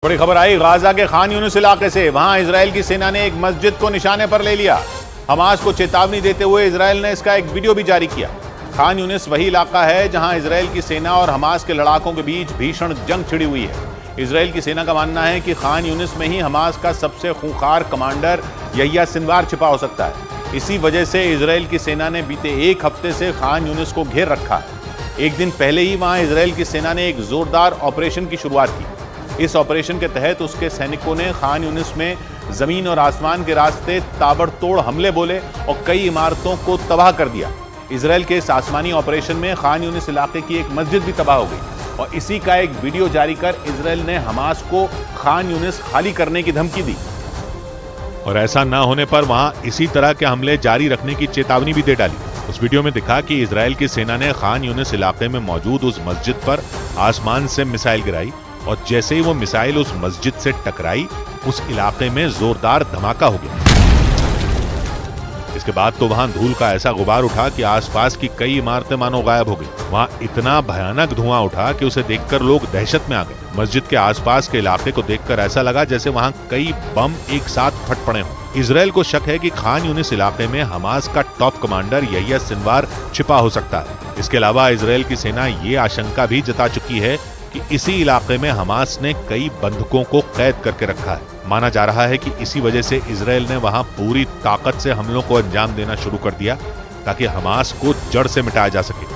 बड़ी खबर आई गाजा के खान यूनिस इलाके से। वहां इजराइल की सेना ने एक मस्जिद को निशाने पर ले लिया। हमास को चेतावनी देते हुए इजराइल ने इसका एक वीडियो भी जारी किया। खान यूनिस वही इलाका है जहां इजराइल की सेना और हमास के लड़ाकों के बीच भीषण जंग छिड़ी हुई है। इजराइल की सेना का मानना है कि खान यूनिस में ही हमास का सबसे खूंखार कमांडर यहिया सिनवार छिपा हो सकता है। इसी वजह से इजराइल की सेना ने बीते एक हफ्ते से खान यूनिस को घेर रखा है। एक दिन पहले ही वहां इजराइल की सेना ने एक जोरदार ऑपरेशन की शुरुआत की। इस ऑपरेशन के तहत उसके सैनिकों ने खान यूनिस में जमीन और आसमान के रास्ते ताबड़तोड़ हमले बोले और कई इमारतों को तबाह कर दिया। इजराइल के इस आसमानी ऑपरेशन में खान यूनिस इलाके की एक मस्जिद भी तबाह हो गई और इसी का एक वीडियो जारी कर इजराइल ने हमास को खान यूनिस खाली करने की धमकी दी और ऐसा न होने पर वहां इसी तरह के हमले जारी रखने की चेतावनी भी दे डाली। उस वीडियो में दिखा कि इजराइल की सेना ने खान यूनिस इलाके में मौजूद उस मस्जिद पर आसमान से मिसाइल गिराई और जैसे ही वो मिसाइल उस मस्जिद से टकराई उस इलाके में जोरदार धमाका हो गया। इसके बाद तो वहां धूल का ऐसा गुबार उठा कि आसपास की कई इमारतें मानो गायब हो गई। वहां इतना भयानक धुआं उठा कि उसे देखकर लोग दहशत में आ गए। मस्जिद के आसपास के इलाके को देखकर ऐसा लगा जैसे वहां कई बम एक साथ फट पड़े हों। इजराइल को शक है कि खान यूनिस इलाके में हमास का टॉप कमांडर यहिया सिनवार छिपा हो सकता है। इसके अलावा इजराइल की सेना ये आशंका भी जता चुकी है कि इसी इलाके में हमास ने कई बंधकों को कैद करके रखा है। माना जा रहा है कि इसी वजह से इजराइल ने वहां पूरी ताकत से हमलों को अंजाम देना शुरू कर दिया ताकि हमास को जड़ से मिटाया जा सके।